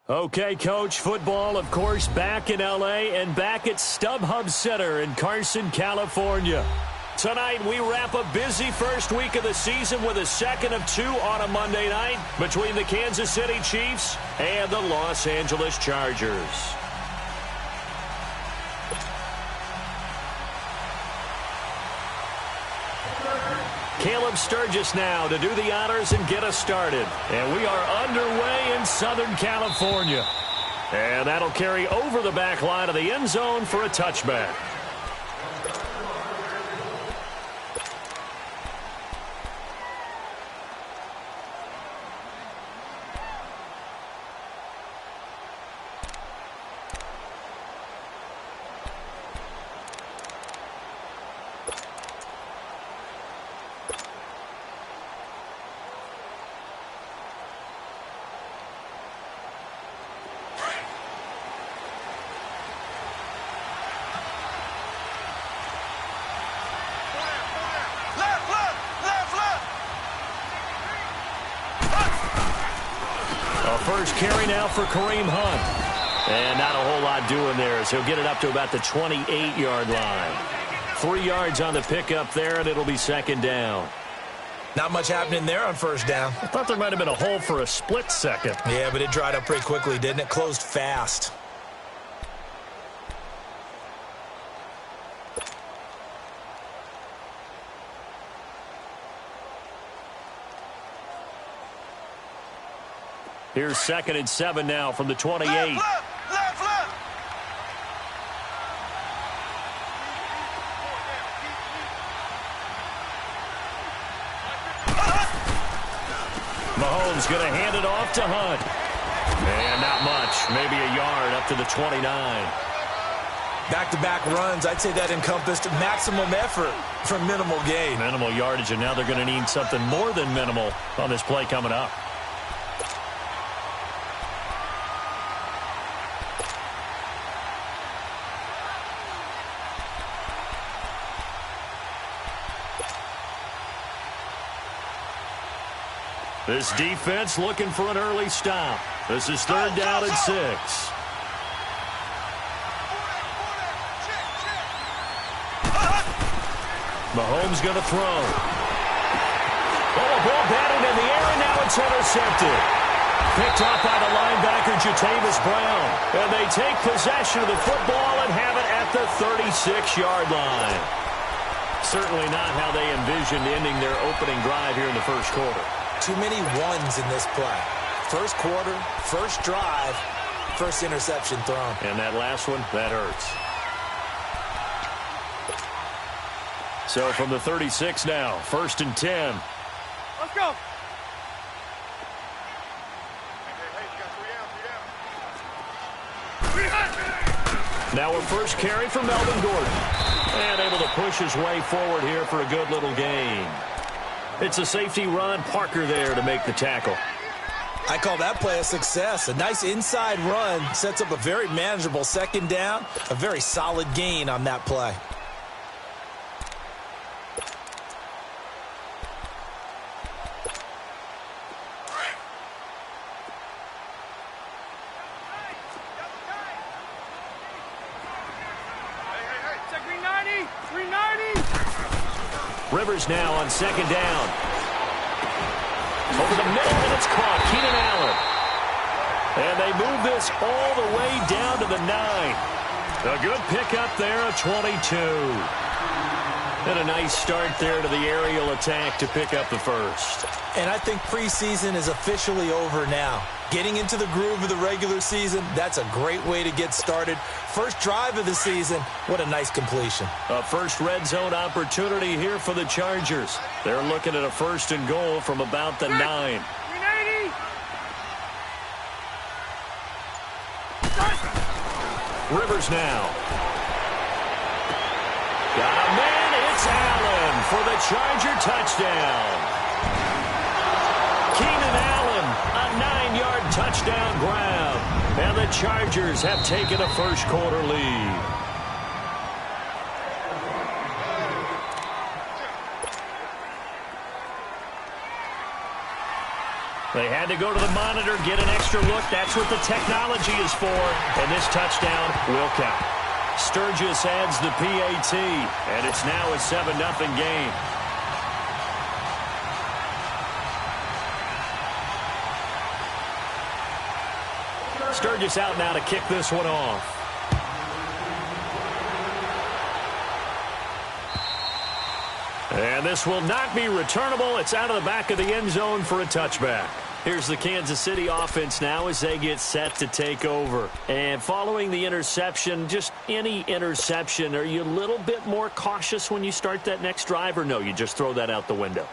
Okay, Coach, football, of course, back in L.A. and back at StubHub Center in Carson, California. Tonight, we wrap a busy first week of the season with a second of two on a Monday night between the Kansas City Chiefs and the Los Angeles Chargers. Caleb Sturgis now to do the honors and get us started. And we are underway in Southern California. And that'll carry over the back line of the end zone for a touchback. First carry now for Kareem Hunt. And not a whole lot doing there as he'll get it up to about the 28-yard line. 3 yards on the pickup there, and it'll be second down. Not much happening there on first down. I thought there might have been a hole for a split second. Yeah, but it dried up pretty quickly, didn't it? Closed fast. Here's 2nd and 7 now from the 28. Left. Mahomes going to hand it off to Hunt. And not much. Maybe a yard up to the 29. Back-to-back runs, I'd say that encompassed maximum effort for minimal gain. Minimal yardage, and now they're going to need something more than minimal on this play coming up. This defense looking for an early stop. This is 3rd down and 6. Mahomes going to throw. Oh, a ball batted in the air, and now it's intercepted. Picked up by the linebacker, Jatavis Brown. And they take possession of the football and have it at the 36-yard line. Certainly not how they envisioned ending their opening drive here in the first quarter. Too many ones in this play. First quarter, first drive, first interception thrown. And that last one, that hurts. So from the 36 now, 1st and 10. Let's go. Now a first carry for Melvin Gordon. And able to push his way forward here for a good little gain. It's a safety run. Parker there to make the tackle. I call that play a success. A nice inside run sets up a very manageable 2nd down. A very solid gain on that play. Rivers now on 2nd down. Over the middle, and it's caught. Keenan Allen. And they move this all the way down to the 9. A good pickup there, a 22. And a nice start there to the aerial attack to pick up the first. And I think preseason is officially over now. Getting into the groove of the regular season, that's a great way to get started. First drive of the season, what a nice completion. A first red zone opportunity here for the Chargers. They're looking at a 1st and goal from about the 9. 390. Rivers now. Got a man, it's Allen for the Charger touchdown. Keenan Allen, a 9-yard touchdown grab. And the Chargers have taken a first quarter lead. They had to go to the monitor, get an extra look. That's what the technology is for. And this touchdown will count. Sturgis adds the PAT, and it's now a 7-0 game. Sturgis out now to kick this one off. And this will not be returnable. It's out of the back of the end zone for a touchback. Here's the Kansas City offense now as they get set to take over. And following the interception, just any interception, are you a little bit more cautious when you start that next drive, or no, you just throw that out the window?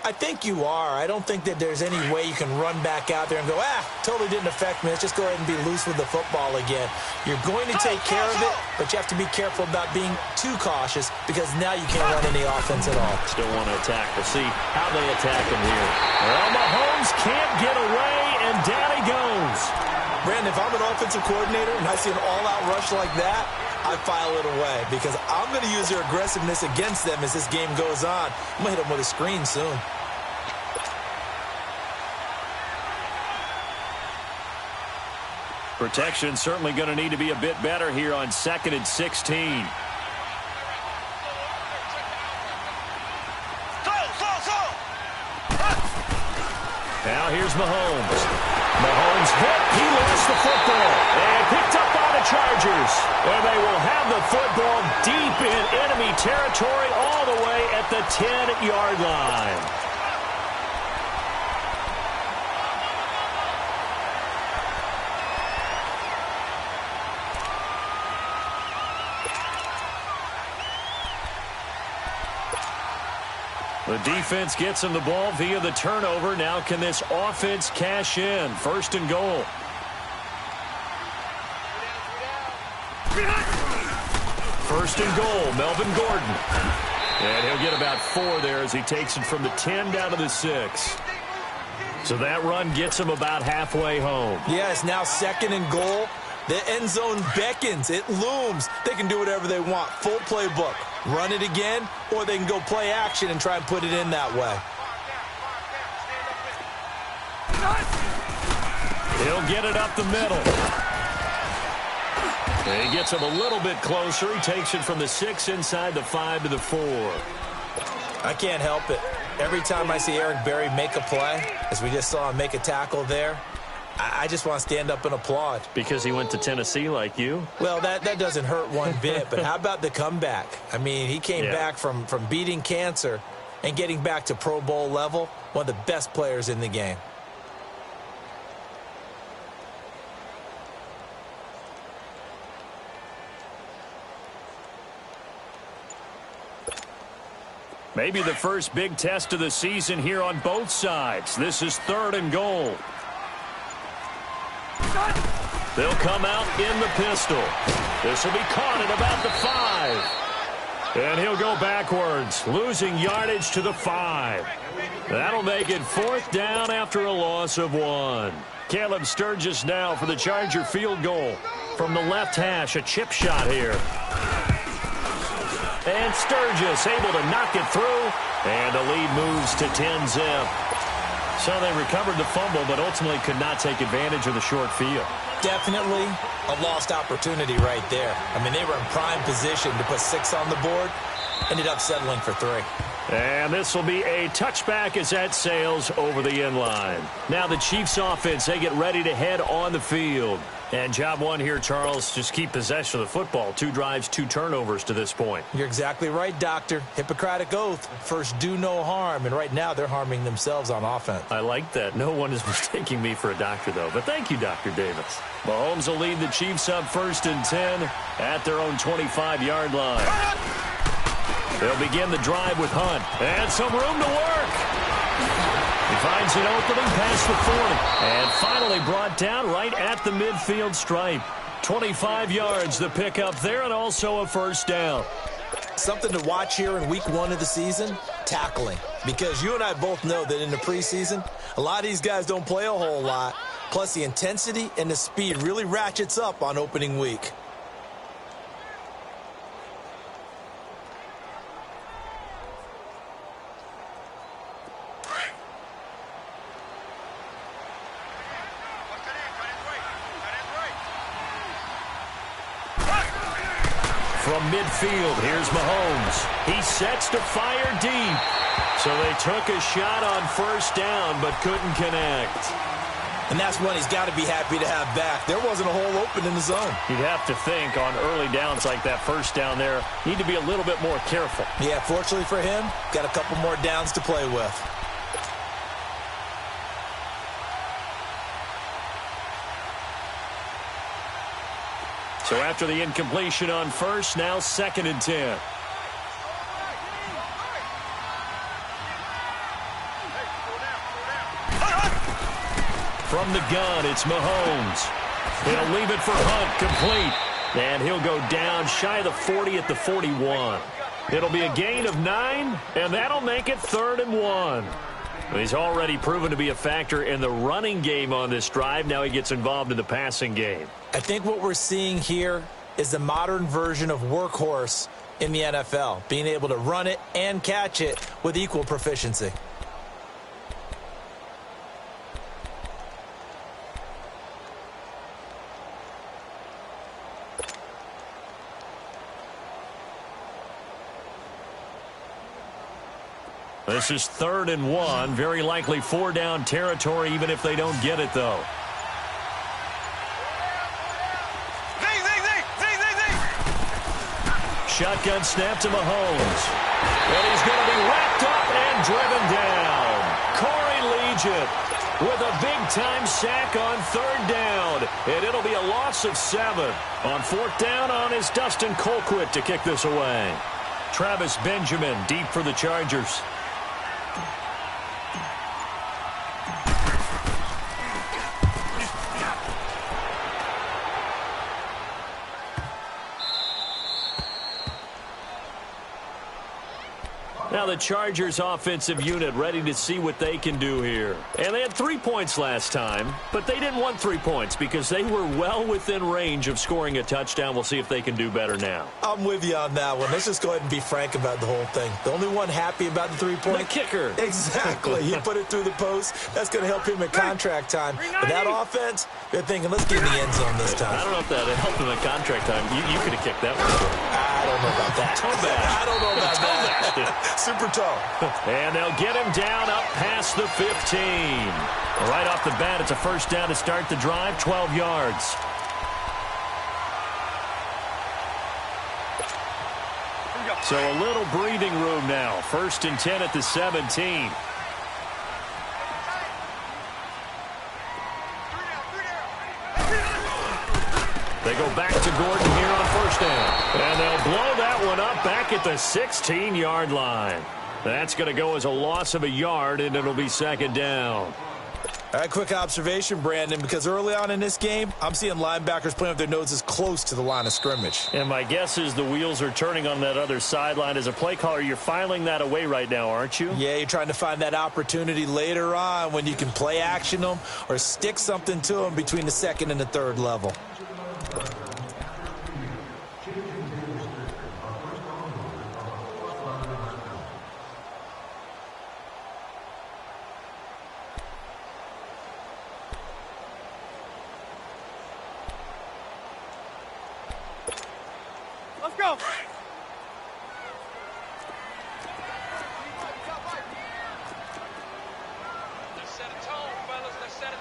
I think you are. I don't think that there's any way you can run back out there and go, totally didn't affect me. Let's just go ahead and be loose with the football again. You're going to take care of it, but you have to be careful about being too cautious because now you can't run any offense at all. Still want to attack. We'll see how they attack him here. Well, Mahomes can't get away, and down he goes. Brandon, if I'm an offensive coordinator and I see an all-out rush like that, I file it away because I'm going to use their aggressiveness against them as this game goes on. I'm going to hit them with a screen soon. Protection certainly going to need to be a bit better here on 2nd and 16. Now here's Mahomes. Mahomes hit. He lost the football. And picked up by the Chargers. And they will have the football deep in enemy territory all the way at the 10-yard line. The defense gets him the ball via the turnover. Now can this offense cash in? 1st and goal. First and goal, Melvin Gordon. And he'll get about 4 there as he takes it from the 10 down to the 6. So that run gets him about halfway home. Yes, now 2nd and goal. The end zone beckons. It looms. They can do whatever they want. Full playbook. Run it again, or they can go play action and try and put it in that way. He'll get it up the middle. And he gets him a little bit closer. He takes it from the 6 inside the 5 to the 4. I can't help it. Every time I see Eric Berry make a play, as we just saw him make a tackle there, I just want to stand up and applaud. Because he went to Tennessee like you? Well, that doesn't hurt one bit, but how about the comeback? I mean, he came back from beating cancer and getting back to Pro Bowl level, one of the best players in the game. Maybe the first big test of the season here on both sides. This is 3rd and goal. They'll come out in the pistol. This will be caught at about the 5. And he'll go backwards, losing yardage to the 5. That'll make it 4th down after a loss of 1. Caleb Sturgis now for the Charger field goal. From the left hash, a chip shot here. And Sturgis able to knock it through. And the lead moves to 10-zip. So they recovered the fumble, but ultimately could not take advantage of the short field. Definitely a lost opportunity right there. I mean, they were in prime position to put 6 on the board. Ended up settling for 3. And this will be a touchback as that sails over the end line. Now the Chiefs offense, they get ready to head on the field. And job 1 here, Charles, just keep possession of the football. 2 drives, 2 turnovers to this point. You're exactly right, Doctor. Hippocratic oath. First, do no harm. And right now, they're harming themselves on offense. I like that. No one is mistaking me for a doctor, though. But thank you, Dr. Davis. Mahomes will lead the Chiefs up 1st and 10 at their own 25-yard line. They'll begin the drive with Hunt. And some room to work. He finds an opening past the 40. And finally brought down right at the midfield stripe. 25 yards the pickup there, and also a 1st down. Something to watch here in week 1 of the season, tackling. Because you and I both know that in the preseason, a lot of these guys don't play a whole lot. Plus the intensity and the speed really ratchets up on opening week. From midfield, here's Mahomes. He sets to fire deep. So they took a shot on first down, but couldn't connect. And that's one he's got to be happy to have back. There wasn't a hole open in the zone. You'd have to think on early downs like that first down there, need to be a little bit more careful. Yeah, fortunately for him, got a couple more downs to play with. So after the incompletion on first, now 2nd and 10. From the gun, it's Mahomes. He'll leave it for Hunt, complete. And he'll go down shy of the 40 at the 41. It'll be a gain of 9, and that'll make it 3rd and 1. He's already proven to be a factor in the running game on this drive. Now he gets involved in the passing game. I think what we're seeing here is the modern version of workhorse in the NFL, being able to run it and catch it with equal proficiency. This is 3rd and 1. Very likely 4-down territory, even if they don't get it, though. Shotgun snap to Mahomes. And he's going to be wrapped up and driven down. Corey Legent with a big-time sack on 3rd down. And it'll be a loss of 7. On 4th down on is Dustin Colquitt to kick this away. Travis Benjamin deep for the Chargers. Now the Chargers offensive unit ready to see what they can do here. And they had 3 points last time, but they didn't want 3 points because they were well within range of scoring a touchdown. We'll see if they can do better now. I'm with you on that one. Let's just go ahead and be frank about the whole thing. The only one happy about the 3-point? The kicker. Exactly. He put it through the post. That's going to help him in contract time. But that offense, they're thinking, let's get in the end zone this time. I don't know if that helped him in contract time. You could have kicked that one. I don't know about that. Toe bash. I don't know about that. Super toe. And they'll get him down up past the 15. Right off the bat, it's a first down to start the drive, 12 yards. So a little breathing room now. 1st and 10 at the 17. They go back to Gordon here on 1st down. And they'll blow that one up back at the 16-yard line. That's going to go as a loss of a yard, and it'll be 2nd down. All right, quick observation, Brandon, because early on in this game, I'm seeing linebackers playing with their noses close to the line of scrimmage. And my guess is the wheels are turning on that other sideline. As a play caller, you're filing that away right now, aren't you? Yeah, you're trying to find that opportunity later on when you can play action them or stick something to them between the 2nd and the 3rd level. Let's go.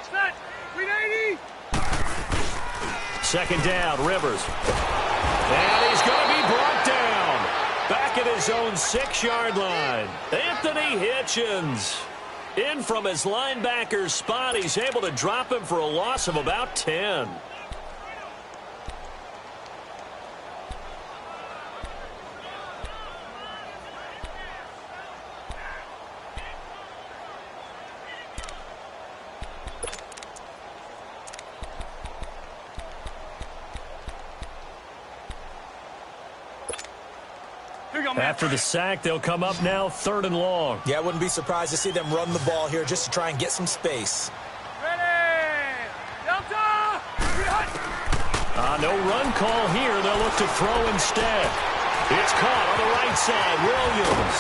Set. 380. 2nd down, Rivers. And he's going to be brought down. Back at his own 6-yard line. Anthony Hitchens. In from his linebacker's spot. He's able to drop him for a loss of about 10. After the sack, they'll come up now 3rd and long. Yeah, I wouldn't be surprised to see them run the ball here just to try and get some space. Ready. Delta. No run call here. They'll look to throw instead. It's caught on the right side. Williams.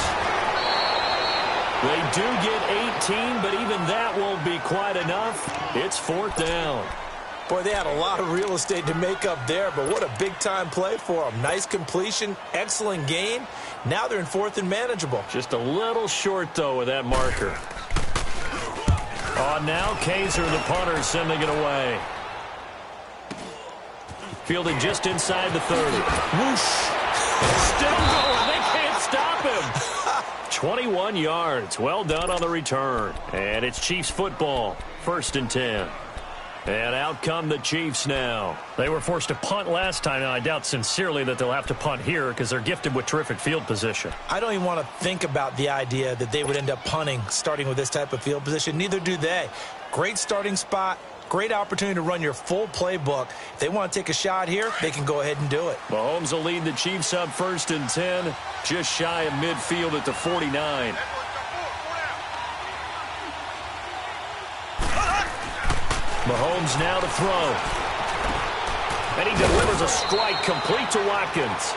They do get 18, but even that won't be quite enough. It's 4th down. Boy, they had a lot of real estate to make up there, but what a big-time play for them. Nice completion, excellent gain. Now they're in 4th and manageable. Just a little short, though, with that marker. Oh, now Kaiser, the punter, sending it away. Fielded just inside the 30. Whoosh! Still going. They can't stop him. 21 yards. Well done on the return. And it's Chiefs football. 1st and 10. And out come the Chiefs now. They were forced to punt last time, and I doubt sincerely that they'll have to punt here because they're gifted with terrific field position. I don't even want to think about the idea that they would end up punting starting with this type of field position. Neither do they. Great starting spot. Great opportunity to run your full playbook. If they want to take a shot here, they can go ahead and do it. Mahomes will lead the Chiefs up 1st and 10. Just shy of midfield at the 49. Mahomes now to throw. And he delivers a strike complete to Watkins.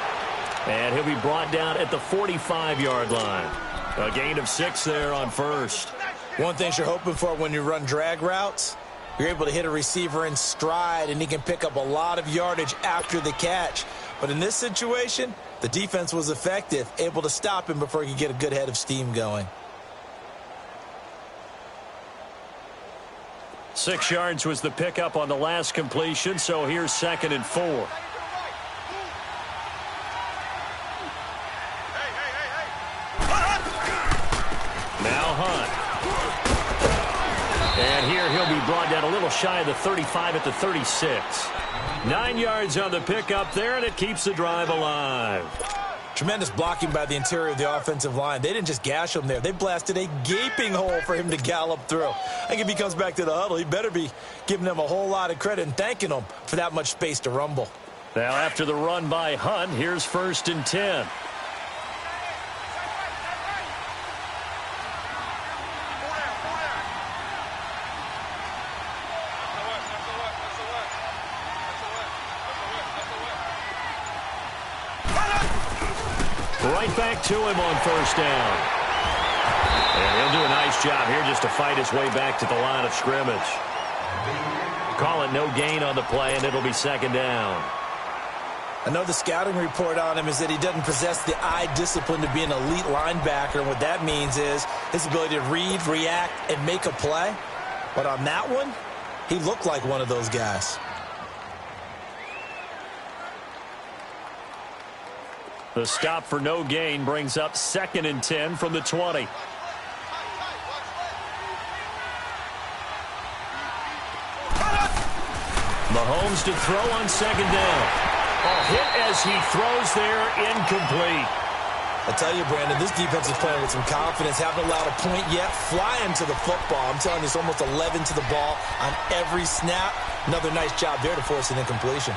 And he'll be brought down at the 45-yard line. A gain of 6 there on 1st. One thing you're hoping for when you run drag routes, you're able to hit a receiver in stride, and he can pick up a lot of yardage after the catch. But in this situation, the defense was effective, able to stop him before he could get a good head of steam going. 6 yards was the pickup on the last completion, so here's 2nd and 4. Now Hunt. And here he'll be brought down a little shy of the 35 at the 36. 9 yards on the pickup there, and it keeps the drive alive. Tremendous blocking by the interior of the offensive line. They didn't just gash him there. They blasted a gaping hole for him to gallop through. I think if he comes back to the huddle, he better be giving them a whole lot of credit and thanking them for that much space to rumble. Now after the run by Hunt, here's 1st and 10. Right back to him on 1st down. And he'll do a nice job here just to fight his way back to the line of scrimmage. Call it no gain on the play, and it'll be 2nd down. I know the scouting report on him is that he doesn't possess the eye discipline to be an elite linebacker. And what that means is his ability to read, react, and make a play. But on that one, he looked like one of those guys. The stop for no gain brings up 2nd and 10 from the 20. Mahomes to throw on 2nd down. A hit as he throws there, incomplete. I tell you, Brandon, this defense is playing with some confidence. Haven't allowed a point yet. Flying to the football. I'm telling you, it's almost 11 to the ball on every snap. Another nice job there to force an incompletion.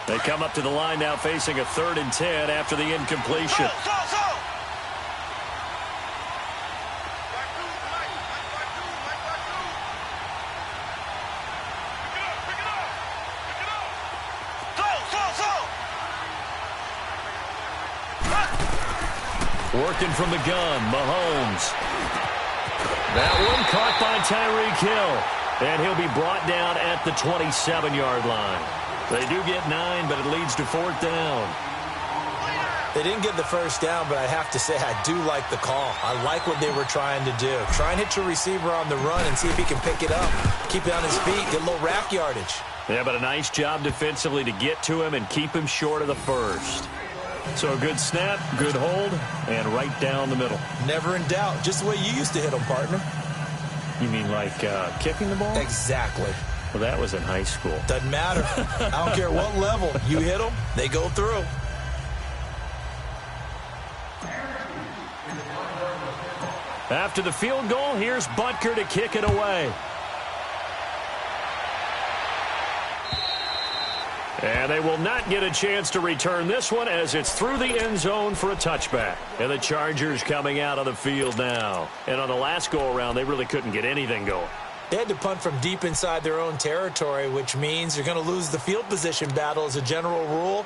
They come up to the line now facing a 3rd and 10 after the incompletion. Working from the gun, Mahomes. That one caught by Tyreek Hill. And he'll be brought down at the 27-yard line. They do get 9, but it leads to 4th down. They didn't get the 1st down, but I have to say I do like the call. I like what they were trying to do. Try and hit your receiver on the run and see if he can pick it up. Keep it on his feet, get a little rack yardage. Yeah, but a nice job defensively to get to him and keep him short of the 1st. So a good snap, good hold, and right down the middle. Never in doubt. Just the way you used to hit them, partner. You mean like kicking the ball? Exactly. Well, that was in high school. Doesn't matter. I don't care what level. You hit them, they go through. After the field goal, here's Butker to kick it away. And they will not get a chance to return this one as it's through the end zone for a touchback. And the Chargers coming out on the field now. And on the last go-around, they really couldn't get anything going. They had to punt from deep inside their own territory, which means you're going to lose the field position battle as a general rule.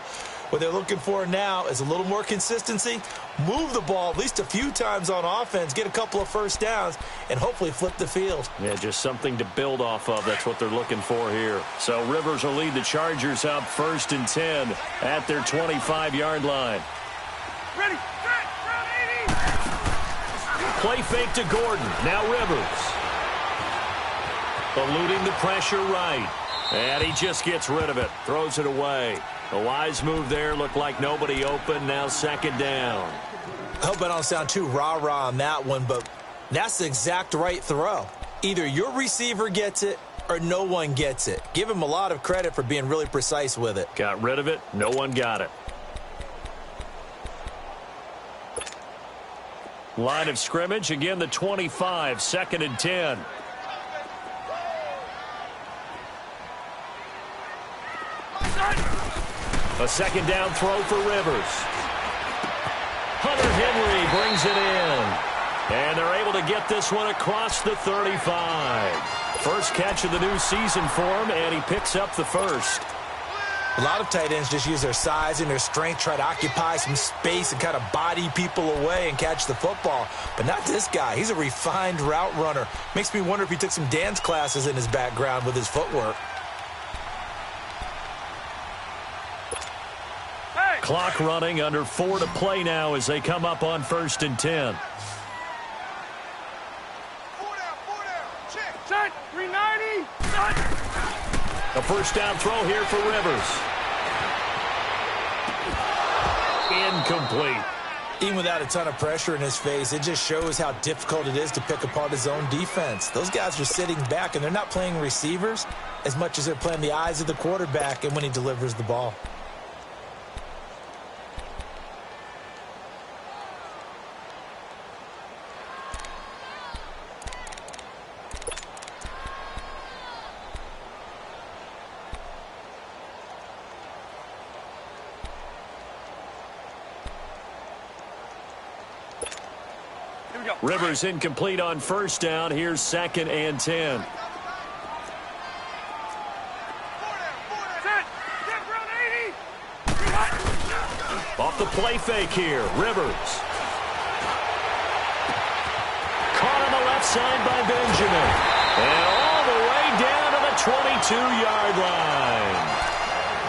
What they're looking for now is a little more consistency, move the ball at least a few times on offense, get a couple of first downs, and hopefully flip the field. Yeah, just something to build off of. That's what they're looking for here. So Rivers will lead the Chargers up 1st and 10 at their 25-yard line. Ready, set, round 80. Play fake to Gordon. Now Rivers. Eluding the pressure right. And he just gets rid of it. Throws it away. A wise move there. Looked like nobody open. Now 2nd down. I hope I don't sound too rah-rah on that one, but that's the exact right throw. Either your receiver gets it or no one gets it. Give him a lot of credit for being really precise with it. Got rid of it. No one got it. Line of scrimmage. Again, the 25. 2nd and 10. A 2nd down throw for Rivers. Hunter Henry brings it in. And they're able to get this one across the 35. First catch of the new season for him, and he picks up the first. A lot of tight ends just use their size and their strength, try to occupy some space and kind of body people away and catch the football. But not this guy. He's a refined route runner. Makes me wonder if he took some dance classes in his background with his footwork. Clock running, under 4 to play now as they come up on 1st and 10. 4 down, check. Set, 390. A first down throw here for Rivers. Incomplete. Even without a ton of pressure in his face, it just shows how difficult it is to pick apart his own defense. Those guys are sitting back, and they're not playing receivers as much as they're playing the eyes of the quarterback and when he delivers the ball. Rivers incomplete on 1st down. Here's 2nd and 10. Set, round 80. Off the play fake here. Rivers. Caught on the left side by Benjamin. And all the way down to the 22-yard line.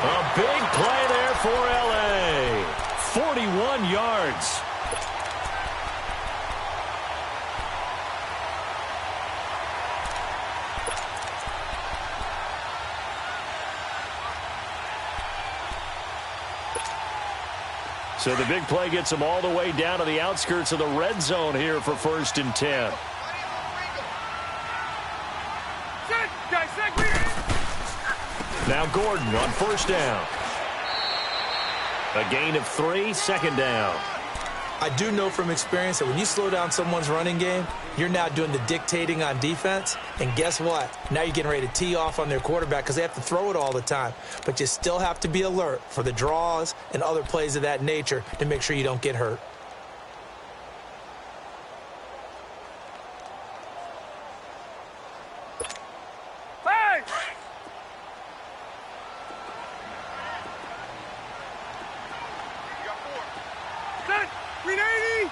A big play there for L.A. 41 yards. So the big play gets them all the way down to the outskirts of the red zone here for 1st and 10. Set, dissect, Now Gordon on 1st down. A gain of 3, 2nd down. I do know from experience that when you slow down someone's running game, you're now doing the dictating on defense. And guess what? Now you're getting ready to tee off on their quarterback because they have to throw it all the time. But you still have to be alert for the draws and other plays of that nature to make sure you don't get hurt. Hey! Set, 380.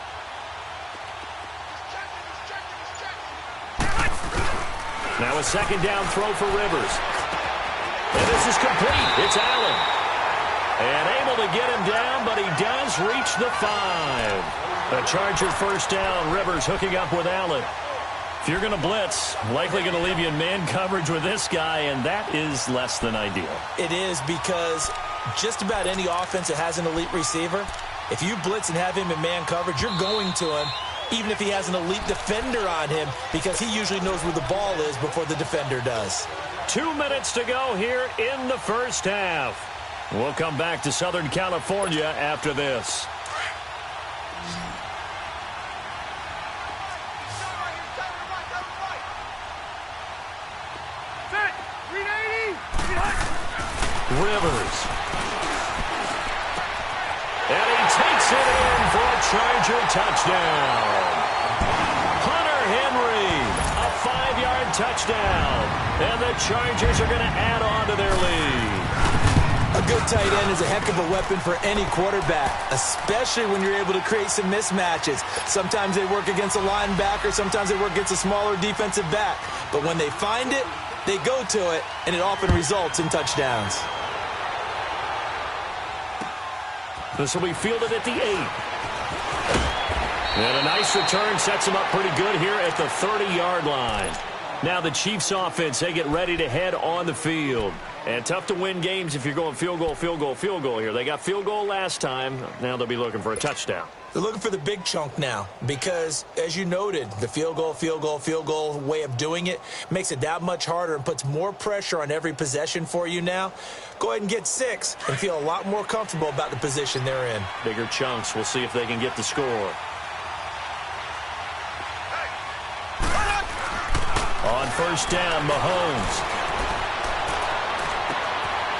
Now a 2nd down throw for Rivers. And this is complete. It's Allen. And able to get him down, but he does reach the 5. A Charger 1st down. Rivers hooking up with Allen. If you're going to blitz, likely going to leave you in man coverage with this guy, and that is less than ideal. It is because just about any offense that has an elite receiver, if you blitz and have him in man coverage, you're going to him, even if he has an elite defender on him, because he usually knows where the ball is before the defender does. 2 minutes to go here in the first half. We'll come back to Southern California after this. Set, 380. Rivers. And he takes it in for a Charger touchdown. Hunter Henry, a 5-yard touchdown. And the Chargers are going to add on to their lead. A good tight end is a heck of a weapon for any quarterback, especially when you're able to create some mismatches. Sometimes they work against a linebacker, sometimes they work against a smaller defensive back. But when they find it, they go to it, and it often results in touchdowns. This will be fielded at the 8. And a nice return sets them up pretty good here at the 30-yard line. Now the Chiefs offense, they get ready to head on the field. And tough to win games if you're going field goal, field goal, field goal here. They got field goal last time. Now they'll be looking for a touchdown. They're looking for the big chunk now because, as you noted, the field goal way of doing it makes it that much harder and puts more pressure on every possession for you now. Go ahead and get 6 and feel a lot more comfortable about the position they're in. Bigger chunks. We'll see if they can get the score. On first down, Mahomes.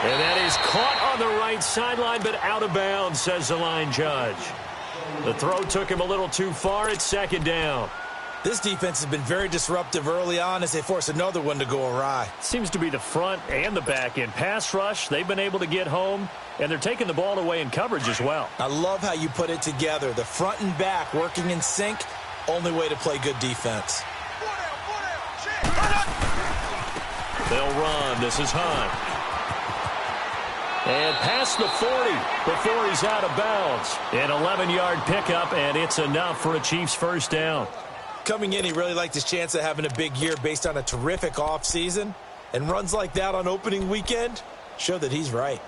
And that is caught on the right sideline, but out of bounds, says the line judge. The throw took him a little too far. It's second down. This defense has been very disruptive early on as they force another one to go awry. Seems to be the front and the back end. Pass rush, they've been able to get home, and they're taking the ball away in coverage as well. I love how you put it together. The front and back working in sync, only way to play good defense. They'll run. This is Hunt. And past the 40 before he's out of bounds. An 11-yard pickup, and it's enough for a Chiefs first down. Coming in, he really liked his chance of having a big year based on a terrific offseason. And runs like that on opening weekend show that he's right.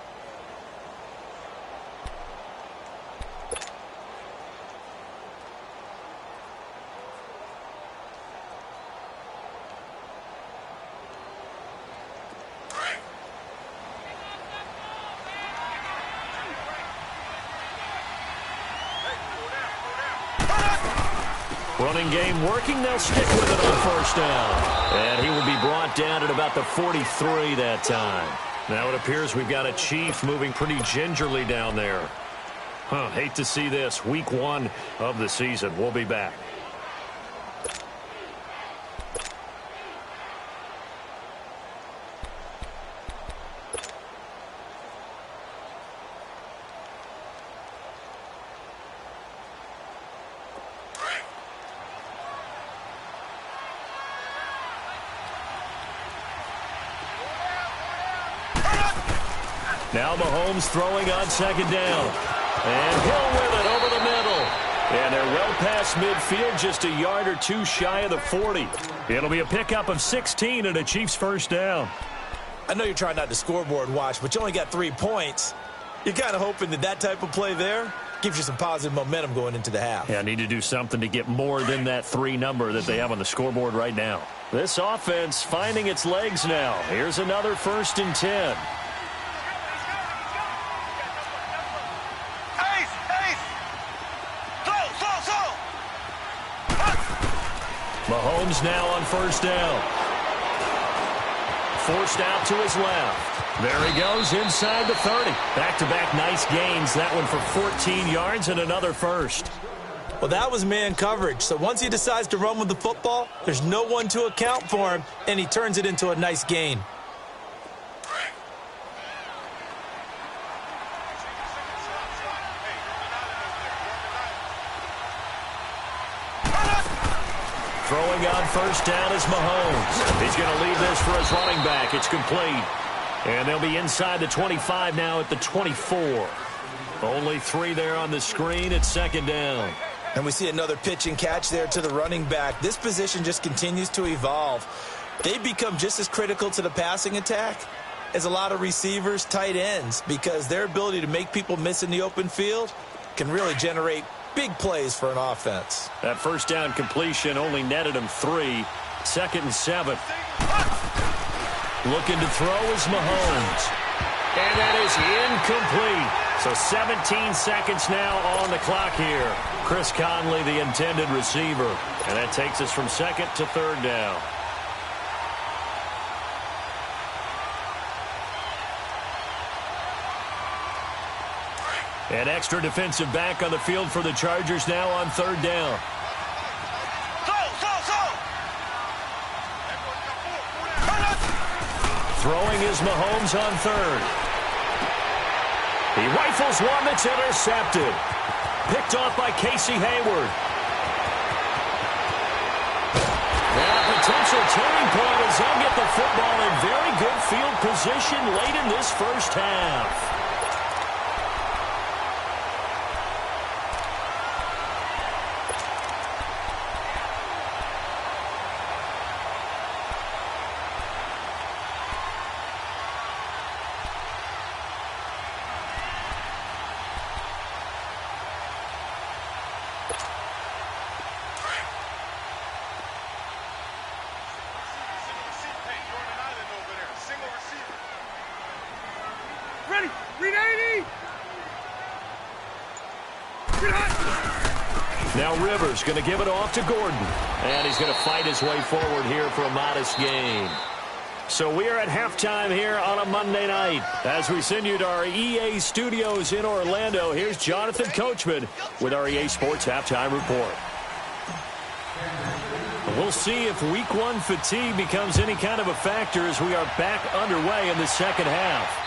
Running game working. They'll stick with it on first down. And he will be brought down at about the 43 that time. Now it appears we've got a Chief moving pretty gingerly down there. Hate to see this. Week 1 of the season. We'll be back. Now Mahomes throwing on second down. And Hill with it over the middle. And they're well past midfield, just a yard or two shy of the 40. It'll be a pickup of 16 and a Chiefs first down. I know you're trying not to scoreboard watch, but you only got 3 points. You're kind of hoping that that type of play there gives you some positive momentum going into the half. Yeah, I need to do something to get more than that 3 number that they have on the scoreboard right now. This offense finding its legs now. Here's another 1st and 10. Mahomes now on first down. Forced out to his left. There he goes inside the 30. Back-to-back nice gains. That one for 14 yards and another first. Well, that was man coverage. So once he decides to run with the football, there's no one to account for him, and he turns it into a nice gain. Throwing on first down is Mahomes. He's going to leave this for his running back. It's complete. And they'll be inside the 25 now at the 24. Only 3 there on the screen. It's second down. And we see another pitch and catch there to the running back. This position just continues to evolve. They become just as critical to the passing attack as a lot of receivers, tight ends, because their ability to make people miss in the open field can really generate big plays for an offense. That first down completion only netted him 3. 2nd and 7. Looking to throw is Mahomes. And that is incomplete. So 17 seconds now on the clock here. Chris Conley, the intended receiver. And that takes us from 2nd to 3rd down. An extra defensive back on the field for the Chargers now on 3rd down. Throwing is Mahomes on 3rd. He rifles one that's intercepted. Picked off by Casey Hayward. And a potential turning point as they'll get the football in very good field position late in this first half. Ready, read 80! Get hot! Now Rivers going to give it off to Gordon. And he's going to fight his way forward here for a modest gain. So we are at halftime here on a Monday night. As we send you to our EA studios in Orlando, here's Jonathan Coachman with our EA Sports Halftime Report. We'll see if Week 1 fatigue becomes any kind of a factor as we are back underway in the second half.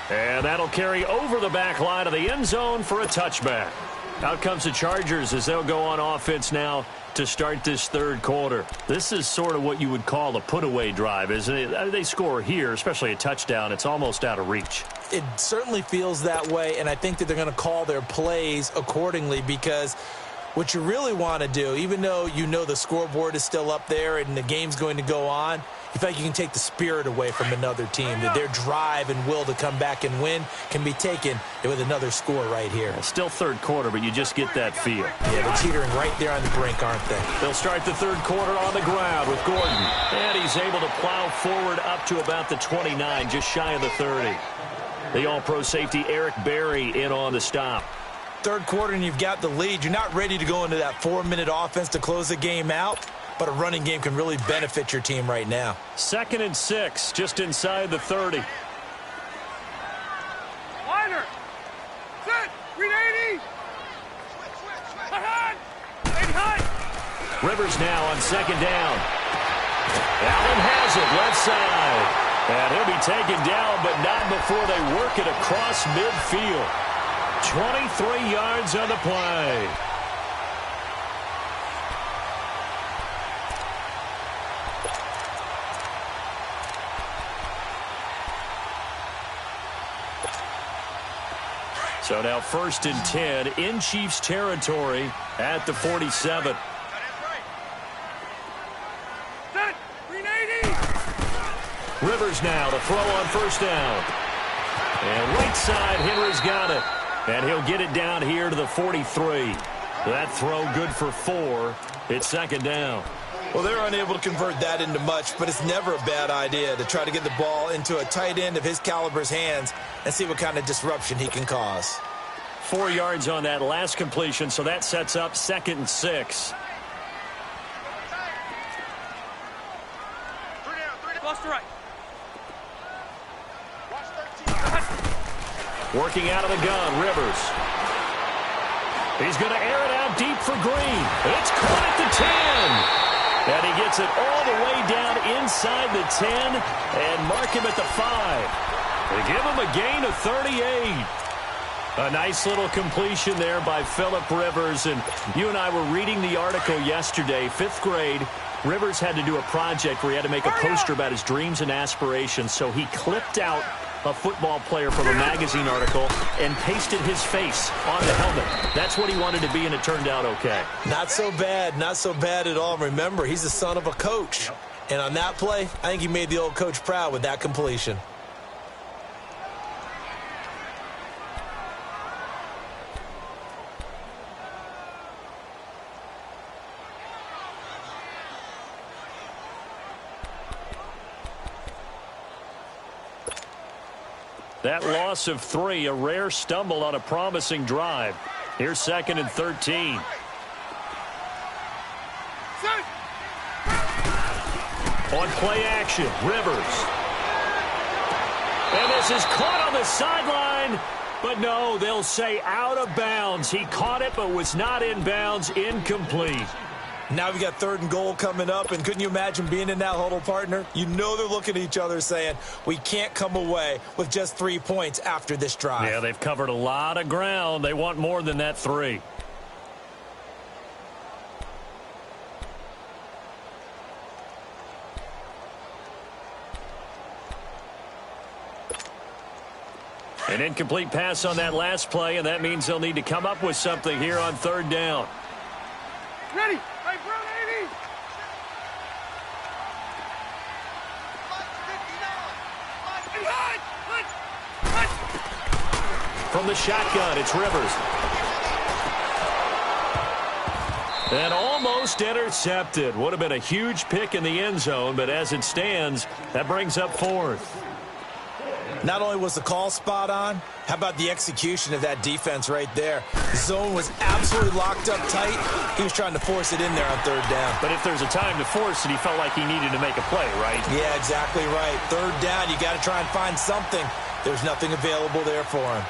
And that'll carry over the back line of the end zone for a touchback. Out comes the Chargers as they'll go on offense now to start this third quarter. This is sort of what you would call a put-away drive, isn't it? They score here, especially a touchdown. It's almost out of reach. It certainly feels that way, and I think that they're going to call their plays accordingly because what you really want to do, even though you know the scoreboard is still up there and the game's going to go on, you feel like you can take the spirit away from another team, that their drive and will to come back and win can be taken with another score right here. Still third quarter, but you just get that feel. Yeah, they're teetering right there on the brink, aren't they? They'll start the third quarter on the ground with Gordon. And he's able to plow forward up to about the 29, just shy of the 30. The all-pro safety Eric Berry in on the stop. Third quarter and you've got the lead. You're not ready to go into that 4-minute offense to close the game out, but a running game can really benefit your team right now. 2nd and 6, just inside the 30. Liner! Set! Read 80! Hot! 80 hot! Rivers now on 2nd down. Allen has it, left side. And he'll be taken down, but not before they work it across midfield. 23 yards on the play. So now 1st and 10 in Chiefs territory at the 47. Set! Read 80! Rivers now to throw on 1st down. And right side, Henry's got it. And he'll get it down here to the 43. That throw good for 4. It's 2nd down. Well, they're unable to convert that into much, but it's never a bad idea to try to get the ball into a tight end of his caliber's hands and see what kind of disruption he can cause. 4 yards on that last completion, so that sets up 2nd and 6. Lost to right. Working out of the gun, Rivers. He's going to air it out deep for Green. It's caught at the 10. And he gets it all the way down inside the 10 and mark him at the 5. They give him a gain of 38. A nice little completion there by Phillip Rivers. And you and I were reading the article yesterday, 5th grade. Rivers had to do a project where he had to make a poster about his dreams and aspirations. So he clipped out a football player from a magazine article and pasted his face on the helmet. That's what he wanted to be, and it turned out okay. Not so bad. Not so bad at all. Remember, he's the son of a coach. And on that play, I think he made the old coach proud with that completion. That loss of 3, a rare stumble on a promising drive. Here's 2nd and 13. On play action, Rivers. And this is caught on the sideline. But no, they'll say out of bounds. He caught it but was not in bounds, incomplete. Now we got 3rd and goal coming up, and couldn't you imagine being in that huddle, partner? You know they're looking at each other saying, we can't come away with just 3 points after this drive. Yeah, they've covered a lot of ground. They want more than that 3. An incomplete pass on that last play, and that means they'll need to come up with something here on 3rd down. Ready. Hey, bro, 80. From the shotgun, it's Rivers. And almost intercepted. Would have been a huge pick in the end zone, but as it stands, that brings up 4th. Not only was the call spot on, how about the execution of that defense right there? The zone was absolutely locked up tight. He was trying to force it in there on 3rd down. But if there's a time to force it, he felt like he needed to make a play, right? Yeah, exactly right. 3rd down, you got to try and find something. There's nothing available there for him.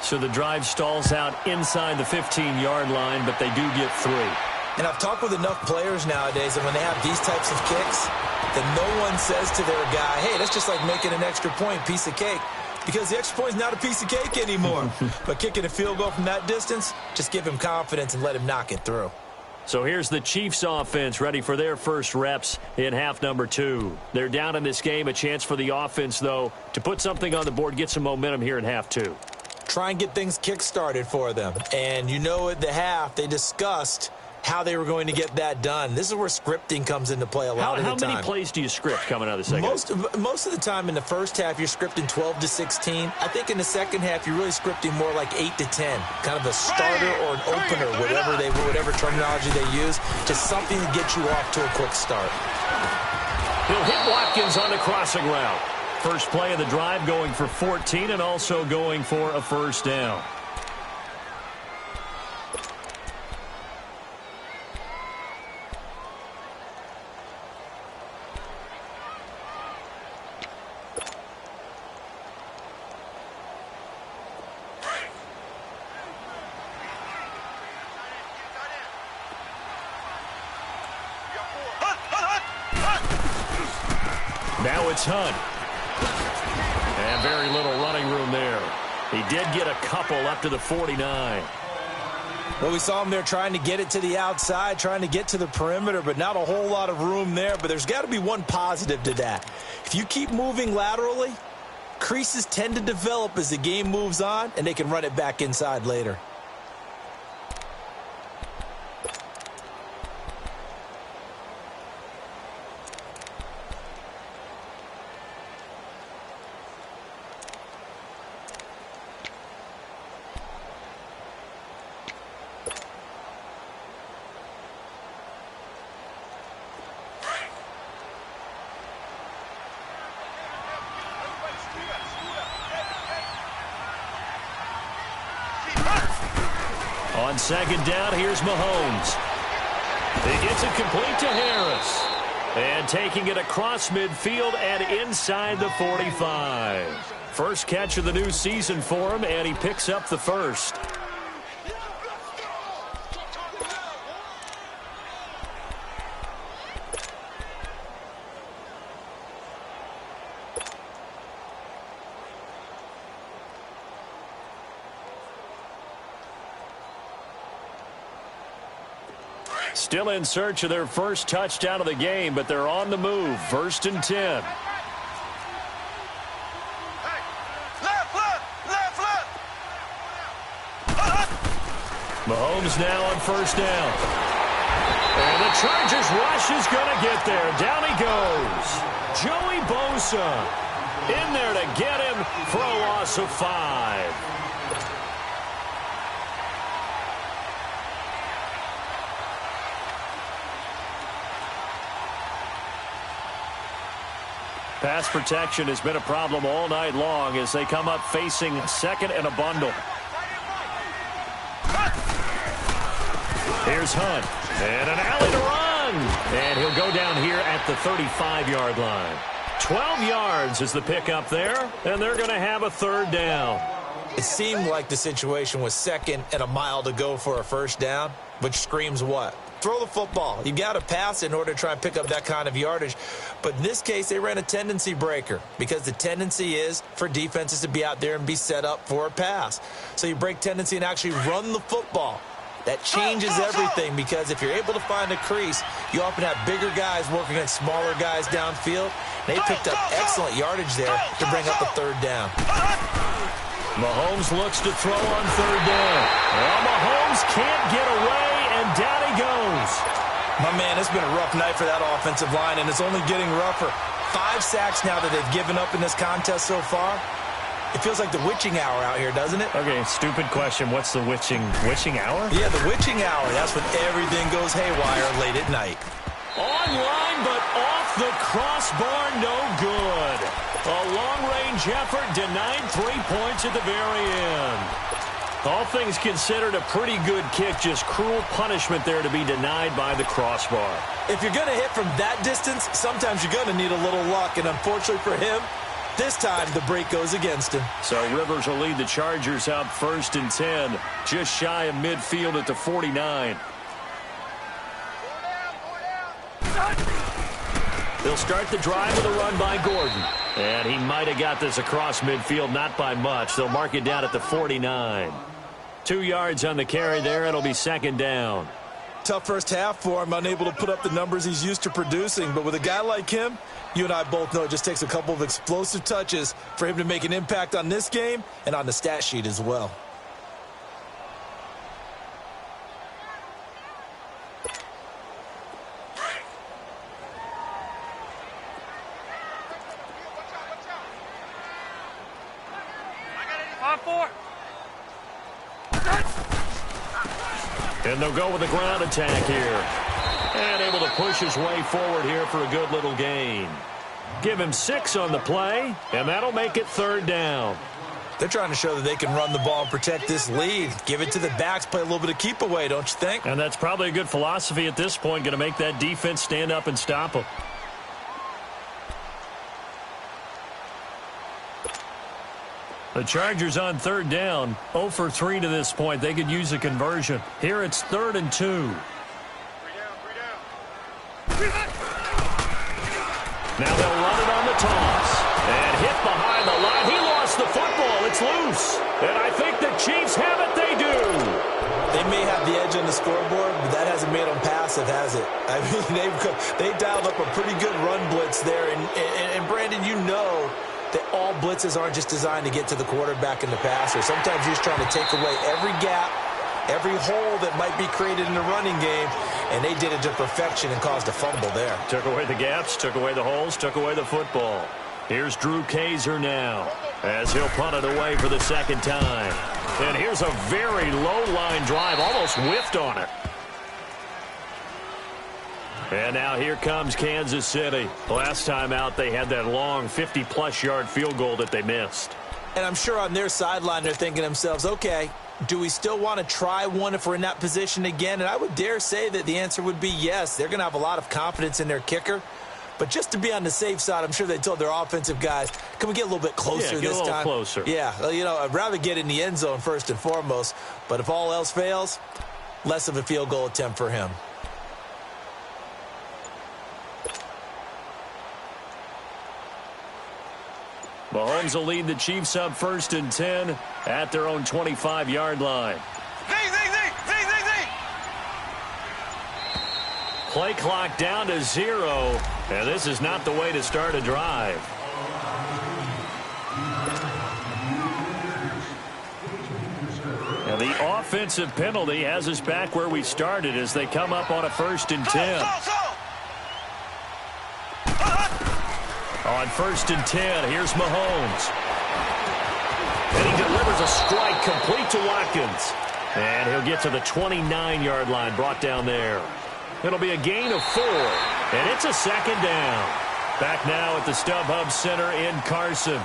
So the drive stalls out inside the 15-yard line, but they do get 3. And I've talked with enough players nowadays that when they have these types of kicks, that no one says to their guy, hey, that's just like making an extra point, piece of cake. Because the extra point is not a piece of cake anymore. But kicking a field goal from that distance, just give him confidence and let him knock it through. So here's the Chiefs offense ready for their first reps in half number 2. They're down in this game. A chance for the offense, though, to put something on the board, get some momentum here in half 2. Try and get things kick-started for them. And you know at the half, they discussed how they were going to get that done. This is where scripting comes into play a lot of the time. How many plays do you script coming out of the second half? Most of the time in the first half, you're scripting 12 to 16. I think in the second half, you're really scripting more like 8 to 10. Kind of a starter or an opener, whatever terminology they use. Just something to get you off to a quick start. He'll hit Watkins on the crossing route. First play of the drive going for 14 and also going for a first down. Now it's Hunt. And very little running room there. He did get a couple up to the 49. Well, we saw him there trying to get it to the outside, trying to get to the perimeter, but not a whole lot of room there. But there's got to be one positive to that. If you keep moving laterally, creases tend to develop as the game moves on, and they can run it back inside later. On second down, here's Mahomes. He gets it complete to Harris. And taking it across midfield and inside the 45. First catch of the new season for him, and he picks up the first. Still in search of their first touchdown of the game, but they're on the move. 1st and 10. Mahomes now on first down. And the Chargers rush is going to get there. Down he goes. Joey Bosa in there to get him for a loss of 5. Pass protection has been a problem all night long as they come up facing second and a bundle. Here's Hunt. And an alley to run. And he'll go down here at the 35-yard line. 12 yards is the pickup there, and they're going to have a 3rd down. It seemed like the situation was second and a mile to go for a first down, which screams what? throw the football. You got to pass in order to try and pick up that kind of yardage. But in this case, they ran a tendency breaker because the tendency is for defenses to be out there and be set up for a pass. So you break tendency and actually run the football. That changes everything because if you're able to find a crease, you often have bigger guys working against smaller guys downfield. They picked up excellent yardage there to bring up the third down. Mahomes looks to throw on third down. Well, Mahomes can't get away, and down he goes. My man, it's been a rough night for that offensive line, and it's only getting rougher. 5 sacks now that they've given up in this contest so far. It feels like the witching hour out here, doesn't it? Okay, stupid question. What's the witching hour? Yeah, the witching hour. That's when everything goes haywire late at night. Online, but off the crossbar, no good. A long-range effort denied 3 points at the very end. All things considered, a pretty good kick, just cruel punishment there to be denied by the crossbar. If you're going to hit from that distance, sometimes you're going to need a little luck, and unfortunately for him, this time the break goes against him. So Rivers will lead the Chargers out 1st and 10, just shy of midfield at the 49. They'll start the drive with a run by Gordon. And he might have got this across midfield, not by much. They'll mark it down at the 49. 2 yards on the carry there. It'll be 2nd down. Tough first half for him, unable to put up the numbers he's used to producing. But with a guy like him, you and I both know it just takes a couple of explosive touches for him to make an impact on this game and on the stat sheet as well. And they'll go with the ground attack here. And able to push his way forward here for a good little gain. Give him 6 on the play, and that'll make it 3rd down. They're trying to show that they can run the ball and protect this lead. Give it to the backs, play a little bit of keep away, don't you think? And that's probably a good philosophy at this point, going to make that defense stand up and stop them. The Chargers on 3rd down, 0 for 3 to this point. They could use a conversion. Here it's 3rd and 2. Now they'll run it on the toss. And hit behind the line. He lost the football. It's loose. And I think the Chiefs have it. They do. They may have the edge on the scoreboard, but that hasn't made them passive, has it? I mean, they've dialed up a pretty good run blitz there. And Brandon, you know that all blitzes aren't just designed to get to the quarterback and the passer. Sometimes you're just trying to take away every gap, every hole that might be created in the running game, and they did it to perfection and caused a fumble there. Took away the gaps, took away the holes, took away the football. Here's Drew Kaiser now as he'll punt it away for the 2nd time. And here's a very low-line drive, almost whiffed on it. And now here comes Kansas City. Last time out, they had that long 50-plus yard field goal that they missed. And I'm sure on their sideline, they're thinking to themselves, okay, do we still want to try one if we're in that position again? And I would dare say that the answer would be yes. They're going to have a lot of confidence in their kicker. But just to be on the safe side, I'm sure they told their offensive guys, can we get a little bit closer this time? Closer. Yeah, well, you know, I'd rather get in the end zone first and foremost. But if all else fails, less of a field goal attempt for him. Mahomes will lead the Chiefs up 1st and 10 at their own 25-yard line. Play clock down to 0, and this is not the way to start a drive. And the offensive penalty has us back where we started as they come up on a 1st and 10. On 1st and 10, here's Mahomes. And he delivers a strike complete to Watkins. And he'll get to the 29-yard line, brought down there. It'll be a gain of 4, and it's a 2nd down. Back now at the StubHub Center in Carson.